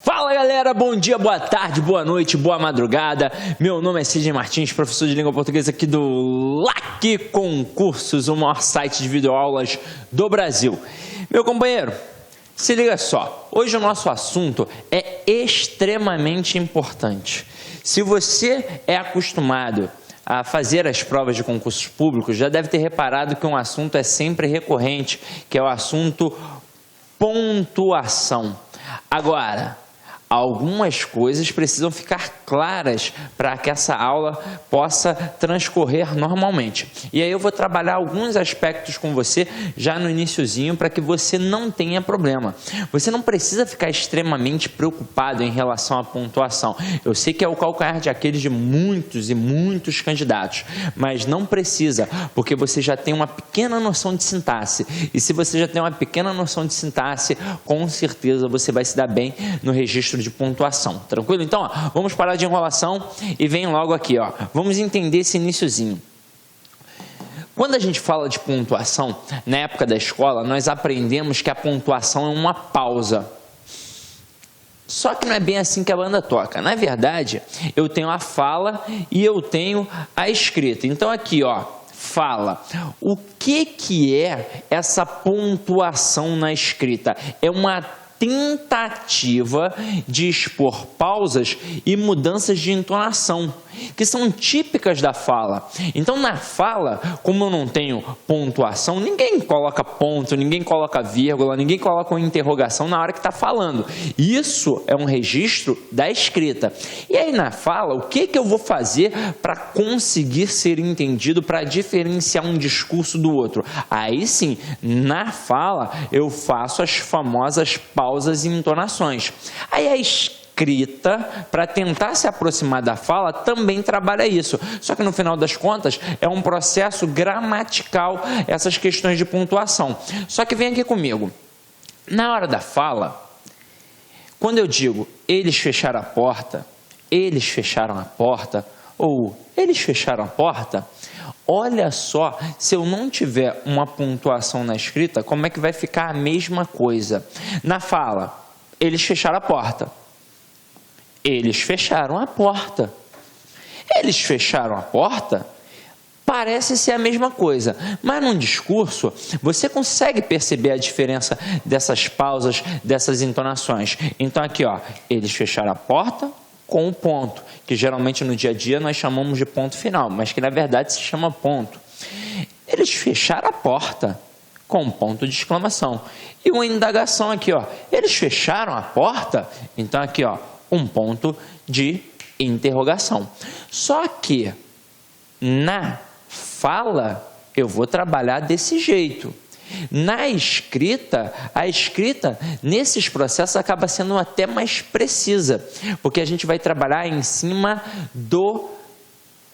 Fala galera, bom dia, boa tarde, boa noite, boa madrugada. Meu nome é Sidney Martins, professor de língua portuguesa aqui do LAC Concursos, o maior site de videoaulas do Brasil. Meu companheiro, se liga só, hoje o nosso assunto é extremamente importante. Se você é acostumado a fazer as provas de concursos públicos, já deve ter reparado que um assunto é sempre recorrente, que é o assunto pontuação. Agora, algumas coisas precisam ficar claras para que essa aula possa transcorrer normalmente. E aí eu vou trabalhar alguns aspectos com você já no iniciozinho para que você não tenha problema. Você não precisa ficar extremamente preocupado em relação à pontuação. Eu sei que é o calcanhar de Aquiles de muitos e muitos candidatos, mas não precisa, porque você já tem uma pequena noção de sintaxe. E se você já tem uma pequena noção de sintaxe, com certeza você vai se dar bem no registro de pontuação, tranquilo? Então, ó, vamos parar de enrolação e vem logo aqui, ó. Vamos entender esse iniciozinho. Quando a gente fala de pontuação, na época da escola, nós aprendemos que a pontuação é uma pausa. Só que não é bem assim que a banda toca. Na verdade, eu tenho a fala e eu tenho a escrita. Então aqui, ó, fala. O que é essa pontuação na escrita? É uma tentativa de expor pausas e mudanças de entonação, que são típicas da fala. Então, na fala, como eu não tenho pontuação, ninguém coloca ponto, ninguém coloca vírgula, ninguém coloca uma interrogação na hora que está falando. Isso é um registro da escrita. E aí, na fala, o que eu vou fazer para conseguir ser entendido, para diferenciar um discurso do outro? Aí sim, na fala, eu faço as famosas pausas e entonações. Aí a escrita, para tentar se aproximar da fala, também trabalha isso. Só que no final das contas, é um processo gramatical, essas questões de pontuação. Só que vem aqui comigo. Na hora da fala, quando eu digo eles fecharam a porta, eles fecharam a porta, ou eles fecharam a porta, olha só, se eu não tiver uma pontuação na escrita, como é que vai ficar a mesma coisa? Na fala, eles fecharam a porta. Eles fecharam a porta. Eles fecharam a porta, parece ser a mesma coisa. Mas num discurso, você consegue perceber a diferença dessas pausas, dessas entonações. Então aqui, ó, eles fecharam a porta com o ponto, que geralmente no dia a dia nós chamamos de ponto final, mas que na verdade se chama ponto. Eles fecharam a porta com um ponto de exclamação. E uma indagação aqui, ó, eles fecharam a porta? Então aqui, ó, um ponto de interrogação. Só que na fala eu vou trabalhar desse jeito. Na escrita, a escrita nesses processos acaba sendo até mais precisa, porque a gente vai trabalhar em cima do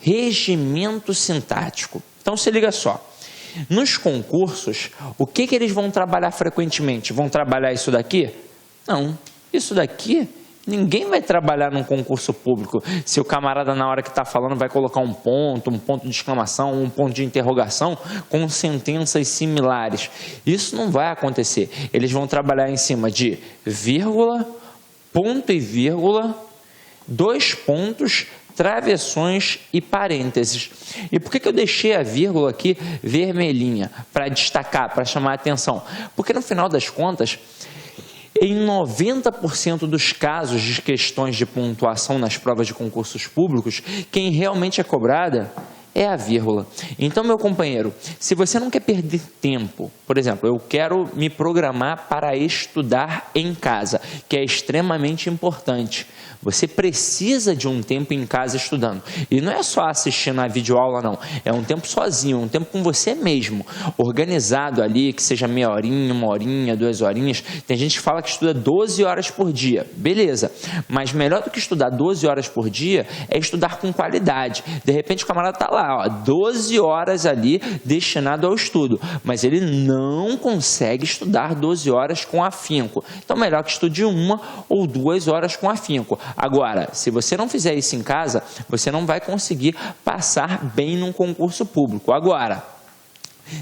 regimento sintático. Então se liga só, nos concursos, o que eles vão trabalhar frequentemente? Vão trabalhar isso daqui? Não, isso daqui ninguém vai trabalhar num concurso público. Se o camarada na hora que está falando vai colocar um ponto de exclamação, um ponto de interrogação com sentenças similares. Isso não vai acontecer. Eles vão trabalhar em cima de vírgula, ponto e vírgula, dois pontos, travessões e parênteses. E por que eu deixei a vírgula aqui vermelhinha? Para destacar, para chamar a atenção. Porque no final das contas, em 90% dos casos de questões de pontuação nas provas de concursos públicos, quem realmente é cobrada é a vírgula. Então, meu companheiro, se você não quer perder tempo, por exemplo, eu quero me programar para estudar em casa, que é extremamente importante. Você precisa de um tempo em casa estudando. E não é só assistindo a videoaula, não. É um tempo sozinho, um tempo com você mesmo. Organizado ali, que seja meia horinha, uma horinha, 2 horinhas. Tem gente que fala que estuda 12 horas por dia. Beleza. Mas melhor do que estudar 12 horas por dia é estudar com qualidade. De repente o camarada está lá, ó, 12 horas ali destinado ao estudo. Mas ele não consegue estudar 12 horas com afinco. Então melhor que estude 1 ou 2 horas com afinco. Agora, se você não fizer isso em casa, você não vai conseguir passar bem num concurso público. Agora,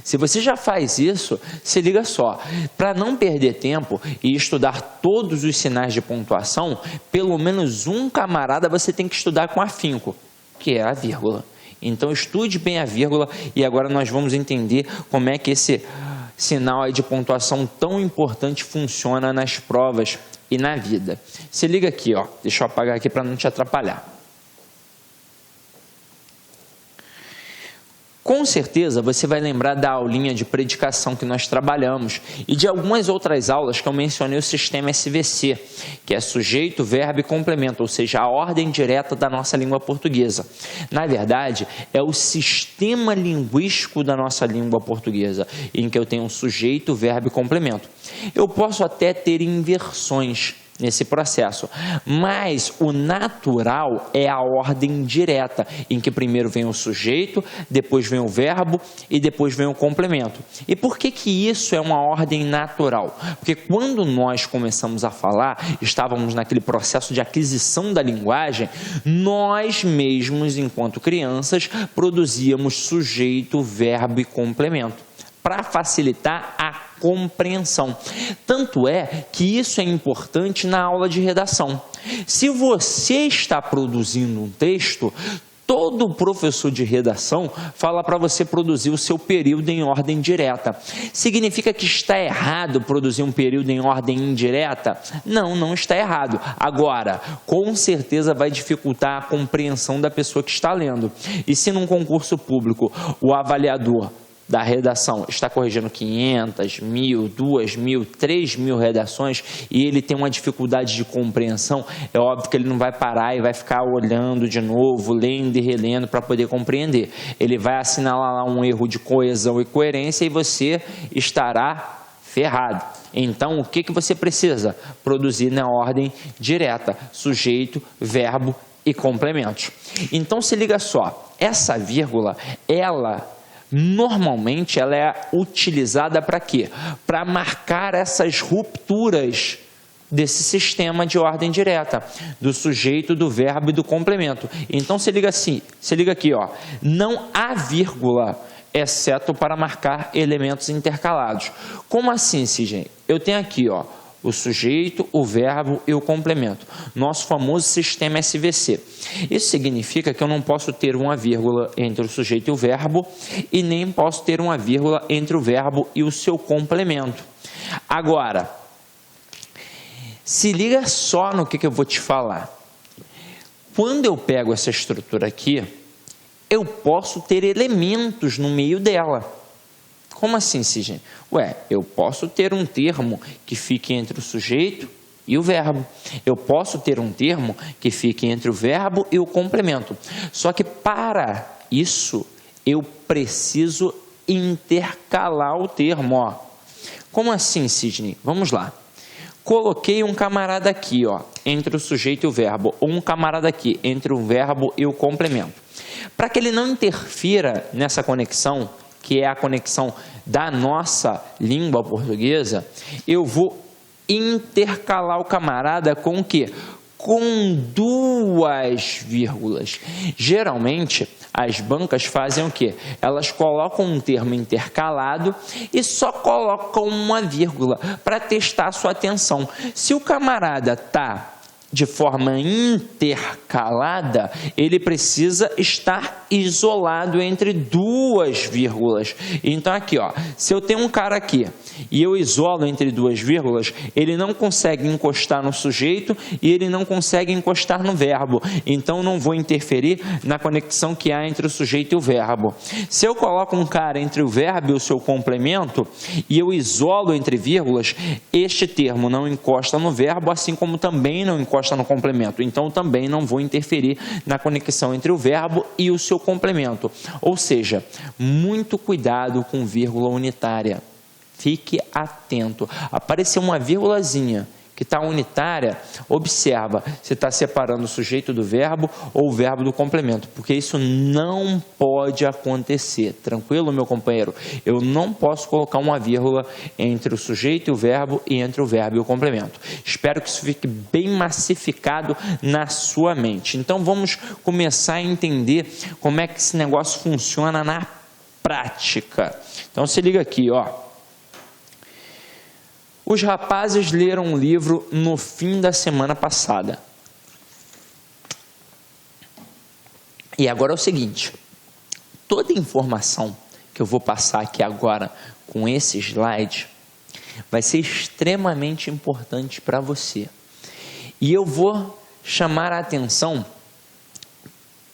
Se você já faz isso, se liga só, para não perder tempo e estudar todos os sinais de pontuação, pelo menos um camarada você tem que estudar com afinco, que é a vírgula. Então estude bem a vírgula e agora nós vamos entender como é que esse sinal aí de pontuação tão importante funciona nas provas e na vida. Se liga aqui, ó, deixa eu apagar aqui para não te atrapalhar. Com certeza você vai lembrar da aulinha de predicação que nós trabalhamos e de algumas outras aulas que eu mencionei o sistema SVC, que é sujeito, verbo e complemento, ou seja, a ordem direta da nossa língua portuguesa. Na verdade, é o sistema linguístico da nossa língua portuguesa, em que eu tenho um sujeito, verbo e complemento. Eu posso até ter inversões nesse processo, mas o natural é a ordem direta, em que primeiro vem o sujeito, depois vem o verbo e depois vem o complemento. E por que que isso é uma ordem natural? Porque quando nós começamos a falar, estávamos naquele processo de aquisição da linguagem, nós mesmos, enquanto crianças, produzíamos sujeito, verbo e complemento, para facilitar a compreensão. Tanto é que isso é importante na aula de redação. Se você está produzindo um texto, todo professor de redação fala para você produzir o seu período em ordem direta. Significa que está errado produzir um período em ordem indireta? Não, não está errado. Agora, com certeza vai dificultar a compreensão da pessoa que está lendo. E se num concurso público o avaliador da redação está corrigindo 500, 1.000, 2.000, 3.000 redações e ele tem uma dificuldade de compreensão, é óbvio que ele não vai parar e vai ficar olhando de novo, lendo e relendo para poder compreender. Ele vai assinalar lá um erro de coesão e coerência e você estará ferrado. Então, o que você precisa? Produzir na ordem direta, sujeito, verbo e complementos. Então, se liga só, essa vírgula, normalmente ela é utilizada para quê? Para marcar essas rupturas desse sistema de ordem direta, do sujeito, do verbo e do complemento. Então se liga aqui, ó, não há vírgula, exceto para marcar elementos intercalados. Como assim, Sidney? Eu tenho aqui, ó, o sujeito, o verbo e o complemento. Nosso famoso sistema SVC. Isso significa que eu não posso ter uma vírgula entre o sujeito e o verbo e nem posso ter uma vírgula entre o verbo e o seu complemento. Agora, se liga só no que eu vou te falar. Quando eu pego essa estrutura aqui, eu posso ter elementos no meio dela. Como assim, Sidney? Ué, eu posso ter um termo que fique entre o sujeito e o verbo. Eu posso ter um termo que fique entre o verbo e o complemento. Só que para isso, eu preciso intercalar o termo. Ó. Como assim, Sidney? Vamos lá. Coloquei um camarada aqui, ó, entre o sujeito e o verbo, ou um camarada aqui, entre o verbo e o complemento. Para que ele não interfira nessa conexão, que é a conexão da nossa língua portuguesa, eu vou intercalar o camarada com o quê? Com duas vírgulas. Geralmente, as bancas fazem o quê? Elas colocam um termo intercalado e só colocam uma vírgula para testar a sua atenção. Se o camarada está de forma intercalada, ele precisa estar isolado entre duas vírgulas. Então aqui, ó, se eu tenho um cara aqui e eu isolo entre duas vírgulas, ele não consegue encostar no sujeito e ele não consegue encostar no verbo. Então não vou interferir na conexão que há entre o sujeito e o verbo. Se eu coloco um cara entre o verbo e o seu complemento e eu isolo entre vírgulas, este termo não encosta no verbo, assim como também não encosta no complemento. Então também não vou interferir na conexão entre o verbo e o seu complemento. Ou seja, muito cuidado com vírgula unitária. Fique atento. Apareceu uma vírgulazinha que está unitária, observa se está separando o sujeito do verbo ou o verbo do complemento, porque isso não pode acontecer. Tranquilo, meu companheiro? Eu não posso colocar uma vírgula entre o sujeito e o verbo e entre o verbo e o complemento. Espero que isso fique bem massificado na sua mente. Então vamos começar a entender como é que esse negócio funciona na prática. Então se liga aqui, ó. Os rapazes leram um livro no fim da semana passada. E agora é o seguinte, toda informação que eu vou passar aqui agora com esse slide vai ser extremamente importante para você. E eu vou chamar a atenção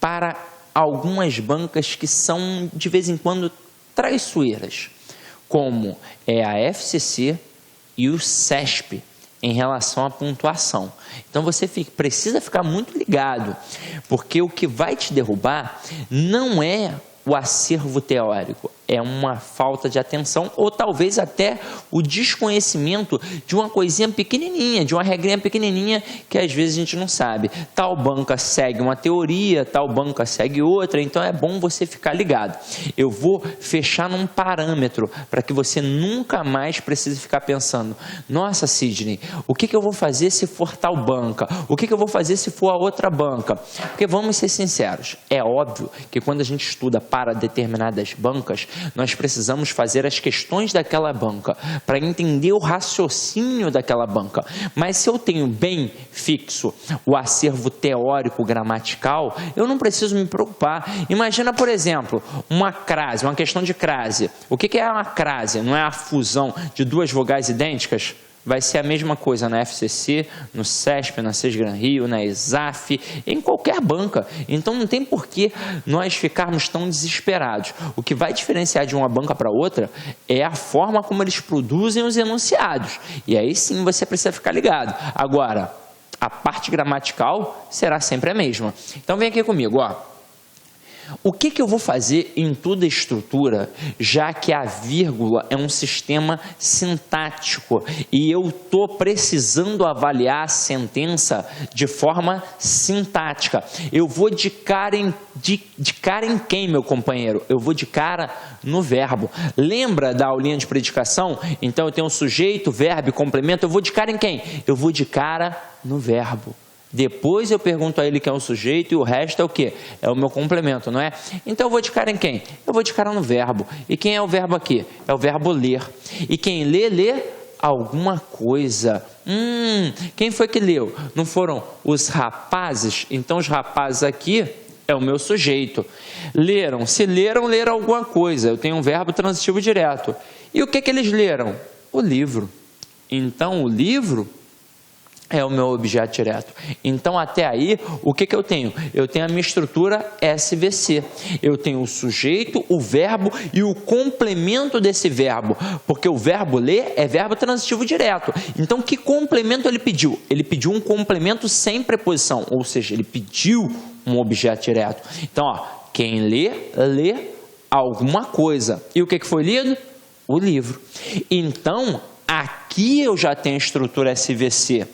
para algumas bancas que são, de vez em quando, traiçoeiras, como é a FCC e o CESP, em relação à pontuação. Então você precisa ficar muito ligado, porque o que vai te derrubar não é o acervo teórico, é uma falta de atenção ou talvez até o desconhecimento de uma coisinha pequenininha, de uma regrinha pequenininha que às vezes a gente não sabe. Tal banca segue uma teoria, tal banca segue outra, então é bom você ficar ligado. Eu vou fechar num parâmetro para que você nunca mais precise ficar pensando, nossa Sidney, o que eu vou fazer se for tal banca? O que eu vou fazer se for a outra banca? Porque vamos ser sinceros, é óbvio que quando a gente estuda para determinadas bancas, nós precisamos fazer as questões daquela banca para entender o raciocínio daquela banca. Mas se eu tenho bem fixo o acervo teórico gramatical, eu não preciso me preocupar. Imagina, por exemplo, uma crase, uma questão de crase. O que é uma crase? Não é a fusão de duas vogais idênticas? Vai ser a mesma coisa na FCC, no CESP, na Sesgran Rio, na ESAF, em qualquer banca. Então não tem por que nós ficarmos tão desesperados. O que vai diferenciar de uma banca para outra é a forma como eles produzem os enunciados. E aí sim você precisa ficar ligado. Agora, a parte gramatical será sempre a mesma. Então vem aqui comigo, ó. O que eu vou fazer em toda a estrutura, já que a vírgula é um sistema sintático e eu estou precisando avaliar a sentença de forma sintática? Eu vou de cara em quem, meu companheiro? Eu vou de cara no verbo. Lembra da aulinha de predicação? Então eu tenho um sujeito, verbo e complemento. Eu vou de cara em quem? Eu vou de cara no verbo. Depois eu pergunto a ele quem é o sujeito e o resto é o quê? É o meu complemento, não é? Então eu vou de cara em quem? Eu vou de cara no verbo. E quem é o verbo aqui? É o verbo ler. E quem lê, lê alguma coisa. Quem foi que leu? Não foram os rapazes? Então os rapazes aqui é o meu sujeito. Leram. Se leram, leram alguma coisa. Eu tenho um verbo transitivo direto. E o que eles leram? O livro. Então o livro é o meu objeto direto. Então, até aí, o que eu tenho? Eu tenho a minha estrutura SVC. Eu tenho o sujeito, o verbo e o complemento desse verbo. Porque o verbo ler é verbo transitivo direto. Então, que complemento ele pediu? Ele pediu um complemento sem preposição. Ou seja, ele pediu um objeto direto. Então, ó, quem lê, lê alguma coisa. E o que foi lido? O livro. Então, aqui eu já tenho a estrutura SVC.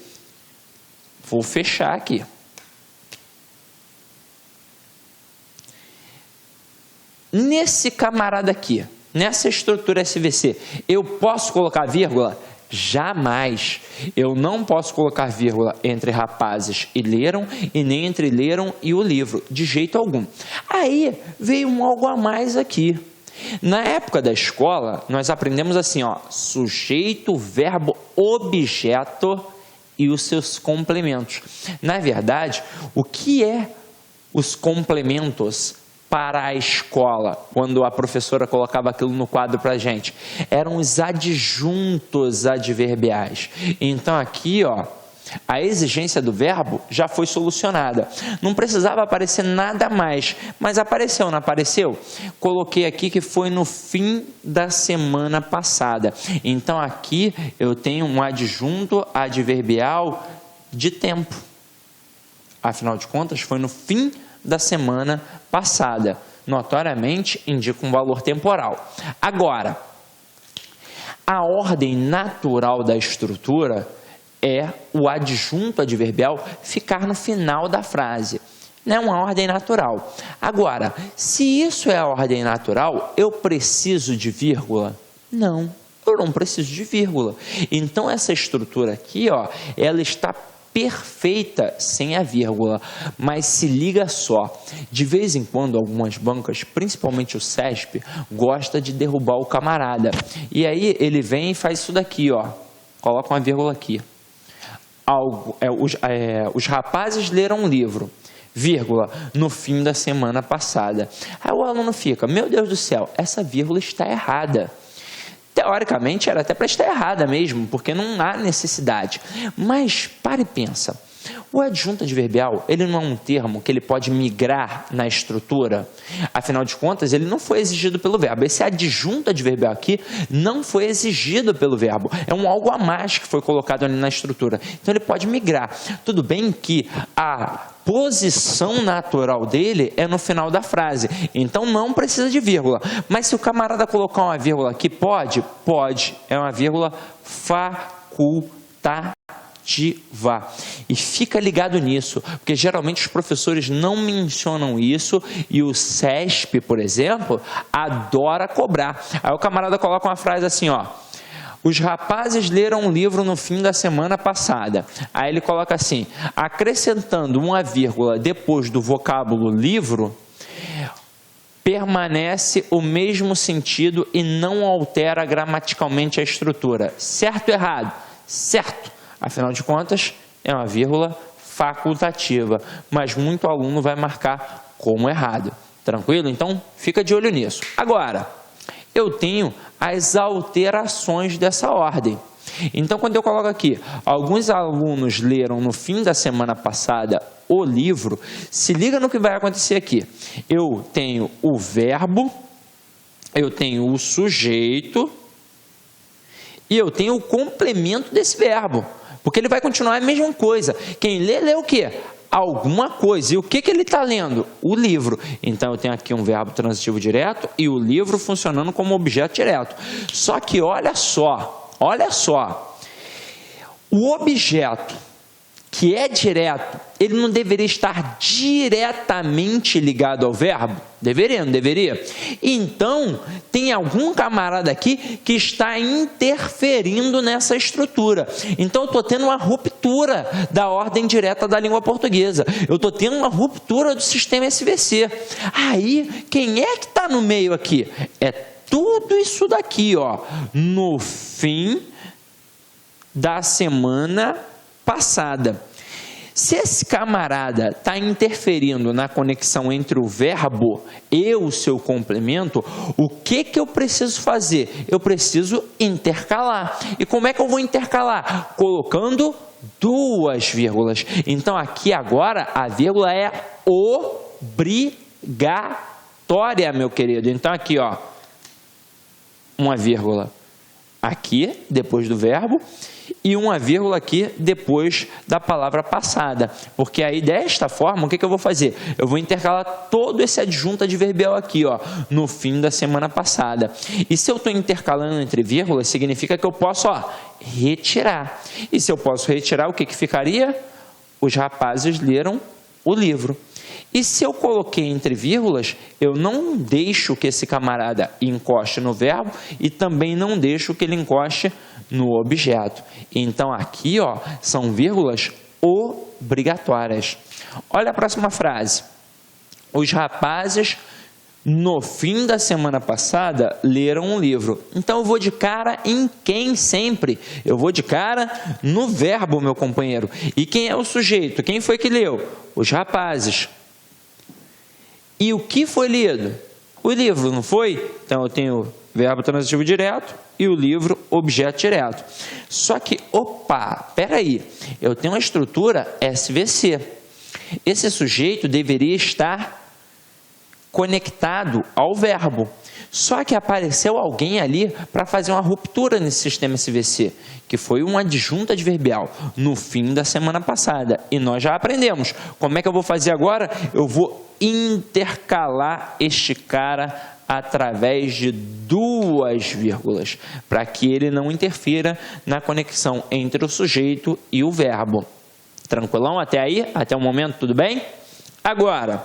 Vou fechar aqui. Nesse camarada aqui, nessa estrutura SVC, eu posso colocar vírgula? Jamais. Eu não posso colocar vírgula entre rapazes e leram, e nem entre leram e o livro, de jeito algum. Aí veio um algo a mais aqui. Na época da escola, nós aprendemos assim, ó, sujeito, verbo, objeto e os seus complementos. Na verdade, o que é os complementos para a escola, quando a professora colocava aquilo no quadro para a gente? Eram os adjuntos adverbiais. Então aqui, ó, a exigência do verbo já foi solucionada. Não precisava aparecer nada mais, mas apareceu, não apareceu? Coloquei aqui que foi no fim da semana passada. Então aqui eu tenho um adjunto adverbial de tempo. Afinal de contas, foi no fim da semana passada. Notoriamente indica um valor temporal. Agora, a ordem natural da estrutura é o adjunto adverbial ficar no final da frase. Não é uma ordem natural. Agora, se isso é a ordem natural, eu preciso de vírgula? Não, eu não preciso de vírgula. Então, essa estrutura aqui, ó, ela está perfeita sem a vírgula, mas se liga só, de vez em quando algumas bancas, principalmente o CESP, gosta de derrubar o camarada, e aí ele vem e faz isso daqui, ó, coloca uma vírgula aqui, os rapazes leram um livro, vírgula, no fim da semana passada. Aí o aluno fica, meu Deus do céu, essa vírgula está errada. Teoricamente, era até para estar errada mesmo, porque não há necessidade. Mas, para e pensa. O adjunto adverbial, ele não é um termo que ele pode migrar na estrutura? Afinal de contas, ele não foi exigido pelo verbo. Esse adjunto adverbial aqui não foi exigido pelo verbo. É um algo a mais que foi colocado ali na estrutura. Então, ele pode migrar. Tudo bem que a posição natural dele é no final da frase, então não precisa de vírgula, mas se o camarada colocar uma vírgula aqui, pode, é uma vírgula facultativa, e fica ligado nisso, porque geralmente os professores não mencionam isso, e o CESP, por exemplo, adora cobrar. Aí o camarada coloca uma frase assim, ó, os rapazes leram um livro no fim da semana passada. Aí ele coloca assim, acrescentando uma vírgula depois do vocábulo livro, permanece o mesmo sentido e não altera gramaticalmente a estrutura. Certo ou errado? Certo. Afinal de contas, é uma vírgula facultativa, mas muito aluno vai marcar como errado. Tranquilo? Então, fica de olho nisso. Agora, eu tenho as alterações dessa ordem. Então, quando eu coloco aqui, alguns alunos leram no fim da semana passada o livro, se liga no que vai acontecer aqui. Eu tenho o verbo, eu tenho o sujeito e eu tenho o complemento desse verbo, porque ele vai continuar a mesma coisa. Quem lê, lê o quê? Alguma coisa. E o que ele está lendo? O livro. Então, eu tenho aqui um verbo transitivo direto e o livro funcionando como objeto direto. Só que olha só, o objeto que é direto, ele não deveria estar diretamente ligado ao verbo? Deveria, não deveria? Então, tem algum camarada aqui que está interferindo nessa estrutura. Então, eu estou tendo uma ruptura da ordem direta da língua portuguesa. Eu estou tendo uma ruptura do sistema SVC. Aí, quem é que está no meio aqui? É tudo isso daqui, ó. No fim da semana passada. Se esse camarada está interferindo na conexão entre o verbo e o seu complemento, o que eu preciso fazer? Eu preciso intercalar. E como é que eu vou intercalar? Colocando duas vírgulas. Então, aqui agora, a vírgula é obrigatória, meu querido. Então, aqui, ó, uma vírgula aqui, depois do verbo, e uma vírgula aqui depois da palavra passada, porque aí desta forma, o que eu vou fazer? Eu vou intercalar todo esse adjunto adverbial aqui, ó, no fim da semana passada. E se eu estou intercalando entre vírgulas, significa que eu posso, ó, retirar. E se eu posso retirar, o que ficaria? Os rapazes leram o livro. E se eu coloquei entre vírgulas, eu não deixo que esse camarada encoste no verbo e também não deixo que ele encoste no objeto. Então, aqui, ó, são vírgulas obrigatórias. Olha a próxima frase. Os rapazes, no fim da semana passada, leram um livro. Então, eu vou de cara em quem sempre? Eu vou de cara no verbo, meu companheiro. E quem é o sujeito? Quem foi que leu? Os rapazes. E o que foi lido? O livro, não foi? Então, eu tenho verbo transitivo direto e o livro, objeto direto. Só que, opa, peraí, eu tenho uma estrutura SVC. Esse sujeito deveria estar conectado ao verbo. Só que apareceu alguém ali para fazer uma ruptura nesse sistema SVC, que foi um adjunto adverbial no fim da semana passada. E nós já aprendemos. Como é que eu vou fazer agora? Eu vou intercalar este cara através de duas vírgulas, para que ele não interfira na conexão entre o sujeito e o verbo. Tranquilão até aí? Até o momento, tudo bem? Agora,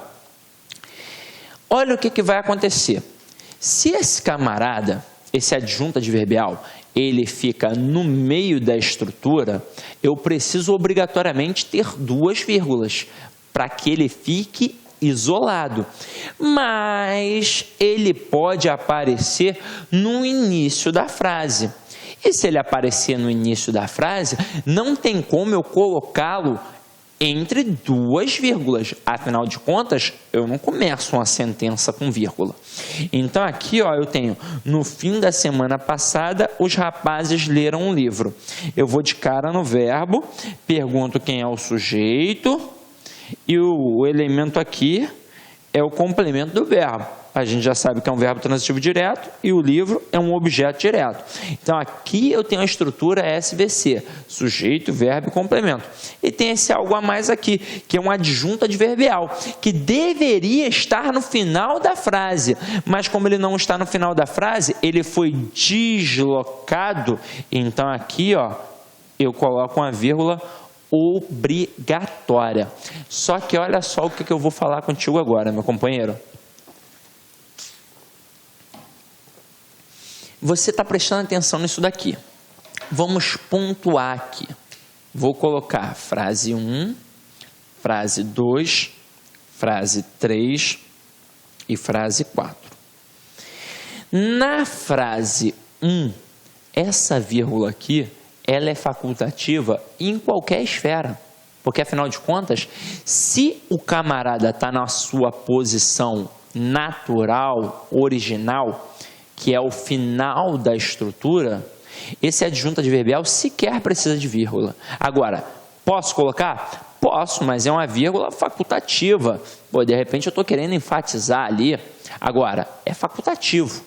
olha o que vai acontecer. Se esse camarada, esse adjunto adverbial, ele fica no meio da estrutura, eu preciso obrigatoriamente ter duas vírgulas para que ele fique isolado. Mas ele pode aparecer no início da frase. E se ele aparecer no início da frase, não tem como eu colocá-lo entre duas vírgulas. Afinal de contas, eu não começo uma sentença com vírgula. Então aqui, ó, eu tenho: no fim da semana passada, os rapazes leram um livro. Eu vou de cara no verbo, pergunto quem é o sujeito e o elemento aqui é o complemento do verbo. A gente já sabe que é um verbo transitivo direto e o livro é um objeto direto. Então, aqui eu tenho a estrutura SVC, sujeito, verbo e complemento. E tem esse algo a mais aqui, que é um adjunto adverbial, que deveria estar no final da frase. Mas como ele não está no final da frase, ele foi deslocado. Então, aqui, ó, eu coloco uma vírgula obrigatória. Só que olha só o que eu vou falar contigo agora, meu companheiro. Você está prestando atenção nisso daqui. Vamos pontuar aqui. Vou colocar frase 1, frase 2, frase 3 e frase 4. Na frase 1, essa vírgula aqui, ela é facultativa em qualquer esfera. Porque, afinal de contas, se o camarada está na sua posição natural, original, que é o final da estrutura, esse adjunto adverbial sequer precisa de vírgula. Agora, posso colocar? Posso, mas é uma vírgula facultativa. Pô, de repente eu estou querendo enfatizar ali. Agora, é facultativo.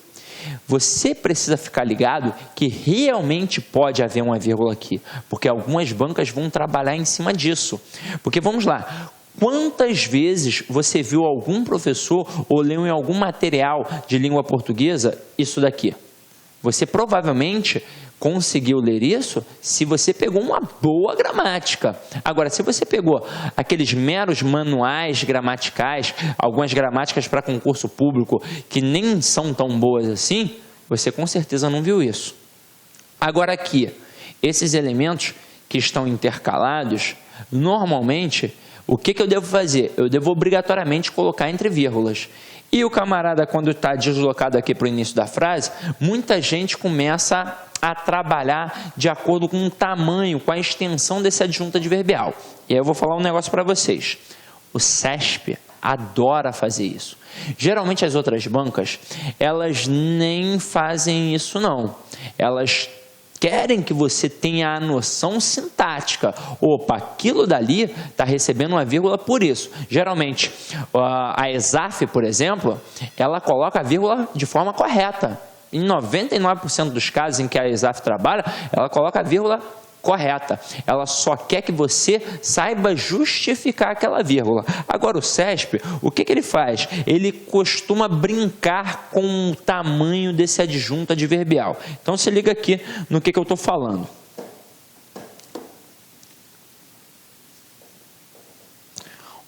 Você precisa ficar ligado que realmente pode haver uma vírgula aqui, porque algumas bancas vão trabalhar em cima disso. Porque, vamos lá, quantas vezes você viu algum professor ou leu em algum material de língua portuguesa isso daqui? Você provavelmente conseguiu ler isso se você pegou uma boa gramática. Agora, se você pegou aqueles meros manuais gramaticais, algumas gramáticas para concurso público que nem são tão boas assim, você com certeza não viu isso. Agora aqui, esses elementos que estão intercalados, normalmente, o que eu devo fazer? Eu devo obrigatoriamente colocar entre vírgulas. E o camarada, quando está deslocado aqui para o início da frase, muita gente começa a trabalhar de acordo com o tamanho, com a extensão desse adjunto adverbial. E aí eu vou falar um negócio para vocês. O CESP adora fazer isso. Geralmente as outras bancas, elas nem fazem isso não. Elas querem que você tenha a noção sintática. Opa, aquilo dali está recebendo uma vírgula por isso. Geralmente, a ESAF, por exemplo, ela coloca a vírgula de forma correta. Em 99% dos casos em que a ESAF trabalha, ela coloca a vírgula correta. Ela só quer que você saiba justificar aquela vírgula. Agora o CESP, o que ele faz? Ele costuma brincar com o tamanho desse adjunto adverbial. Então se liga aqui no que eu estou falando.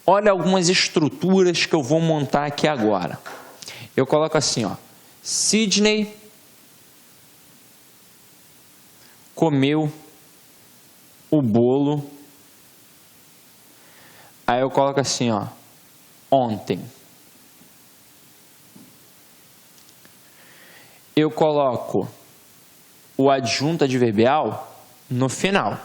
Olha algumas estruturas que eu vou montar aqui agora. Eu coloco assim, ó. Sidney comeu o bolo. Aí eu coloco assim, ó, ontem. Eu coloco o adjunto adverbial no final.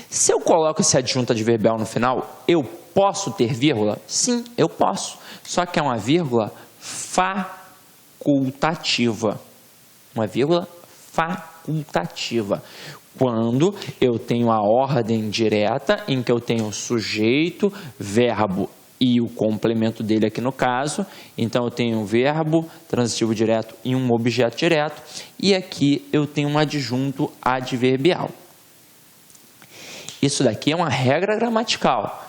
Se eu coloco esse adjunto adverbial no final, eu posso ter vírgula? Sim, eu posso. Só que é uma vírgula facultativa. Uma vírgula facultativa. Quando eu tenho a ordem direta, em que eu tenho sujeito, verbo e o complemento dele aqui no caso. Então, eu tenho um verbo transitivo direto e um objeto direto. E aqui eu tenho um adjunto adverbial. Isso daqui é uma regra gramatical.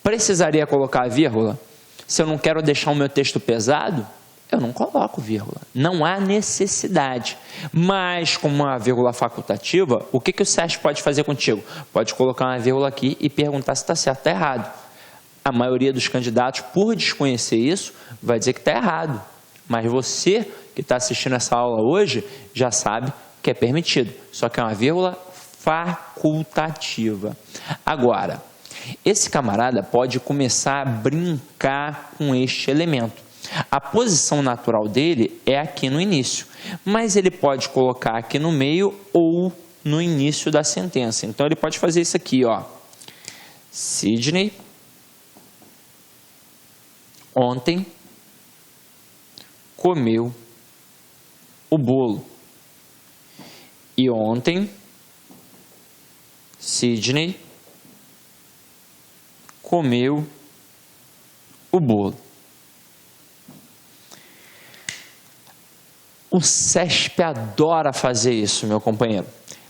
Precisaria colocar a vírgula? Se eu não quero deixar o meu texto pesado, eu não coloco vírgula. Não há necessidade. Mas, como uma vírgula facultativa, o que o CESP pode fazer contigo? Pode colocar uma vírgula aqui e perguntar se está certo ou está errado. A maioria dos candidatos, por desconhecer isso, vai dizer que está errado. Mas você, que está assistindo essa aula hoje, já sabe que é permitido, só que é uma vírgula facultativa. Agora, esse camarada pode começar a brincar com este elemento. A posição natural dele é aqui no início, mas ele pode colocar aqui no meio ou no início da sentença. Então, ele pode fazer isso aqui, ó. Sidney ontem comeu o bolo. E ontem, Sidney comeu o bolo. O CESP adora fazer isso, meu companheiro,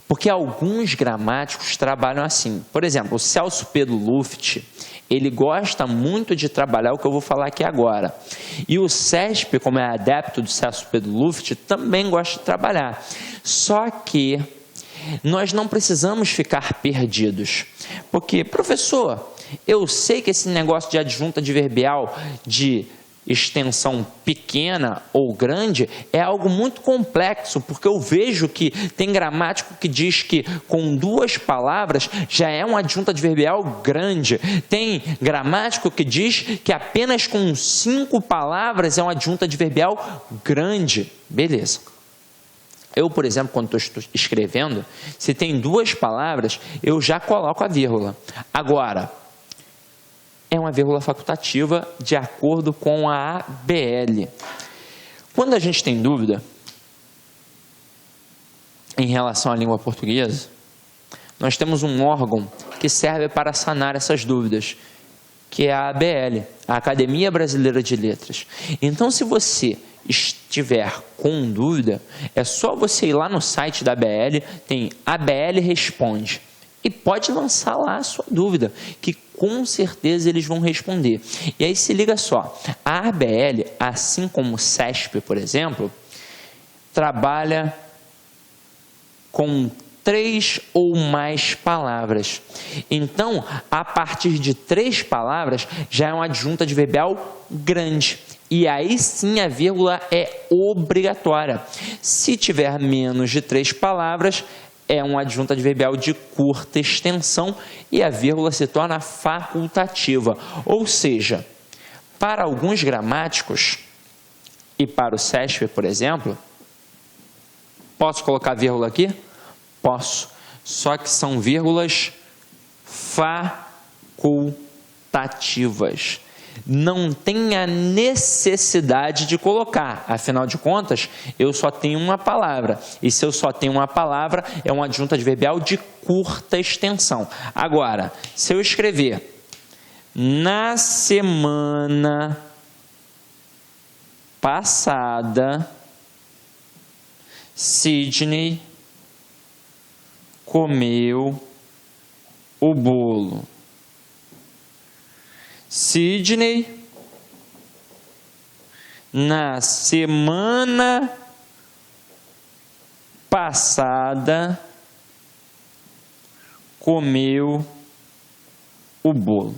porque alguns gramáticos trabalham assim. Por exemplo, o Celso Pedro Luft, ele gosta muito de trabalhar o que eu vou falar aqui agora. E o CESP, como é adepto do Celso Pedro Luft, também gosta de trabalhar. Só que nós não precisamos ficar perdidos. Porque, professor, eu sei que esse negócio de adjunta adverbial de extensão pequena ou grande é algo muito complexo, porque eu vejo que tem gramático que diz que com 2 palavras já é um adjunto adverbial grande, tem gramático que diz que apenas com 5 palavras é um adjunto adverbial grande. Beleza. Eu, por exemplo, quando estou escrevendo, se tem 2 palavras, eu já coloco a vírgula. Agora, é uma vírgula facultativa de acordo com a ABL. Quando a gente tem dúvida em relação à língua portuguesa, nós temos um órgão que serve para sanar essas dúvidas, que é a ABL, a Academia Brasileira de Letras. Então, se você estiver com dúvida, é só você ir lá no site da ABL, tem ABL Responde, e pode lançar lá a sua dúvida, que com certeza eles vão responder. E aí se liga só, a ABL, assim como o CESP, por exemplo, trabalha com 3 ou mais palavras. Então, a partir de 3 palavras, já é uma adjunta adverbial grande. E aí sim a vírgula é obrigatória. Se tiver menos de 3 palavras, é um adjunto adverbial de curta extensão e a vírgula se torna facultativa. Ou seja, para alguns gramáticos e para o CESP, por exemplo, posso colocar vírgula aqui? Posso, só que são vírgulas facultativas. Não tem a necessidade de colocar, afinal de contas, eu só tenho uma palavra, e se eu só tenho uma palavra, é um adjunto adverbial de curta extensão. Agora, se eu escrever, na semana passada, Sidney comeu o bolo. Sidney, na semana passada, comeu o bolo.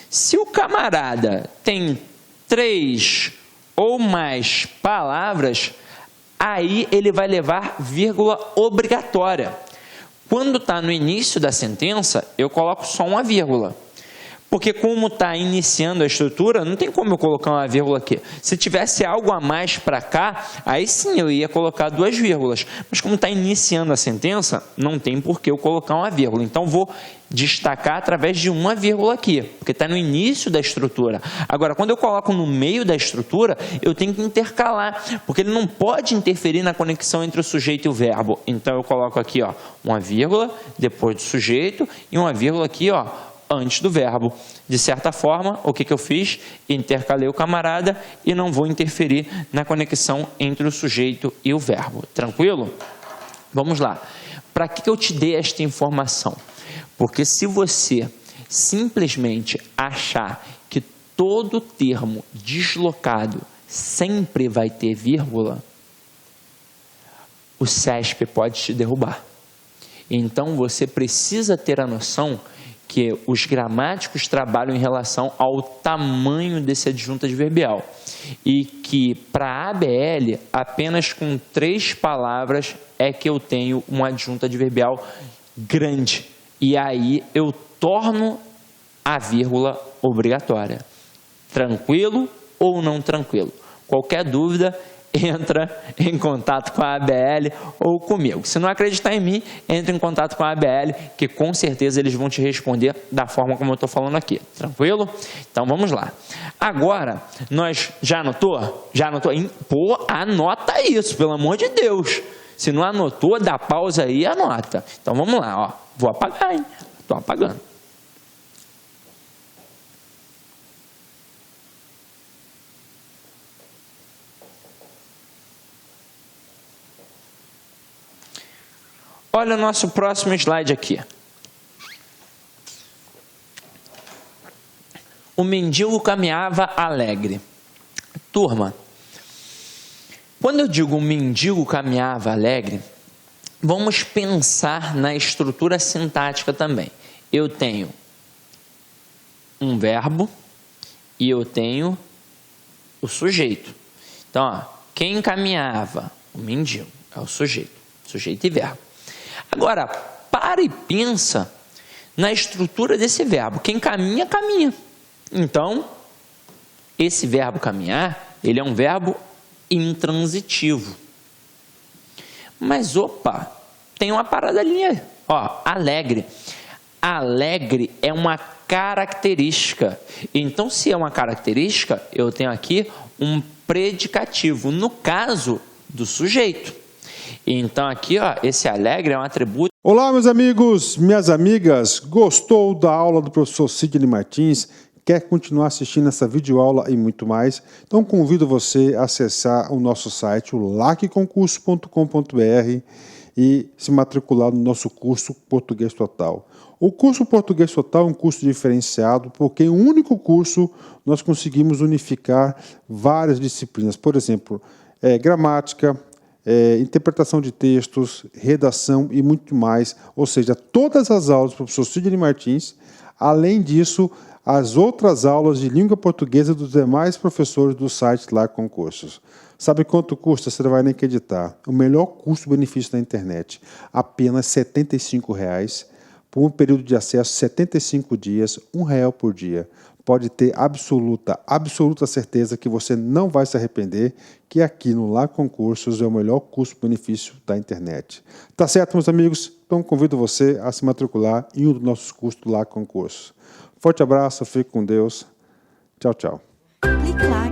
Se o camarada tem 3 ou mais palavras, aí ele vai levar vírgula obrigatória. Quando está no início da sentença, eu coloco só uma vírgula. Porque como está iniciando a estrutura, não tem como eu colocar uma vírgula aqui. Se tivesse algo a mais para cá, aí sim eu ia colocar 2 vírgulas. Mas como está iniciando a sentença, não tem por que eu colocar uma vírgula. Então, vou destacar através de uma vírgula aqui, porque está no início da estrutura. Agora, quando eu coloco no meio da estrutura, eu tenho que intercalar, porque ele não pode interferir na conexão entre o sujeito e o verbo. Então, eu coloco aqui, ó, uma vírgula, depois do sujeito, e uma vírgula aqui, ó, antes do verbo. De certa forma, o que eu fiz? Intercalei o camarada e não vou interferir na conexão entre o sujeito e o verbo. Tranquilo? Vamos lá. Para que eu te dei esta informação? Porque se você simplesmente achar que todo termo deslocado sempre vai ter vírgula, o CESP pode te derrubar. Então, você precisa ter a noção que os gramáticos trabalham em relação ao tamanho desse adjunto adverbial e que para a ABL, apenas com 3 palavras é que eu tenho um adjunto adverbial grande. E aí eu torno a vírgula obrigatória. Tranquilo ou não tranquilo? Qualquer dúvida, entra em contato com a ABL ou comigo. Se não acreditar em mim, entre em contato com a ABL, que com certeza eles vão te responder da forma como eu estou falando aqui. Tranquilo? Então vamos lá. Agora, nós já anotou? Já anotou? Pô, anota isso, pelo amor de Deus. Se não anotou, dá pausa aí e anota. Então vamos lá, ó. Vou apagar, hein? Estou apagando. Olha o nosso próximo slide aqui. O mendigo caminhava alegre. Turma, quando eu digo o mendigo caminhava alegre, vamos pensar na estrutura sintática também. Eu tenho um verbo e eu tenho o sujeito. Então, ó, quem caminhava? O mendigo, é o sujeito. Sujeito e verbo. Agora, para e pensa na estrutura desse verbo. Quem caminha, caminha. Então, esse verbo caminhar, ele é um verbo intransitivo. Mas, opa, tem uma parada ali. Ó, alegre. Alegre é uma característica. Então, se é uma característica, eu tenho aqui um predicativo, no caso do sujeito. Então aqui, ó, esse alegre é um atributo. Olá, meus amigos, minhas amigas. Gostou da aula do professor Sidney Martins? Quer continuar assistindo essa videoaula e muito mais? Então convido você a acessar o nosso site, o lacconcurso.com.br, e se matricular no nosso curso Português Total. O curso Português Total é um curso diferenciado porque em um único curso nós conseguimos unificar várias disciplinas. Por exemplo, gramática, interpretação de textos, redação e muito mais. Ou seja, todas as aulas do professor Sidney Martins, além disso, as outras aulas de língua portuguesa dos demais professores do site lá Concursos. Sabe quanto custa? Você não vai nem acreditar. O melhor custo-benefício da internet, apenas R$ 75,00, por um período de acesso 75 dias, R$1 por dia. Pode ter absoluta certeza que você não vai se arrepender, que aqui no Lá Concursos é o melhor custo-benefício da internet. Tá certo, meus amigos? Então convido você a se matricular em um dos nossos cursos do Lá Concursos. Forte abraço, fique com Deus. Tchau, tchau. Clique lá.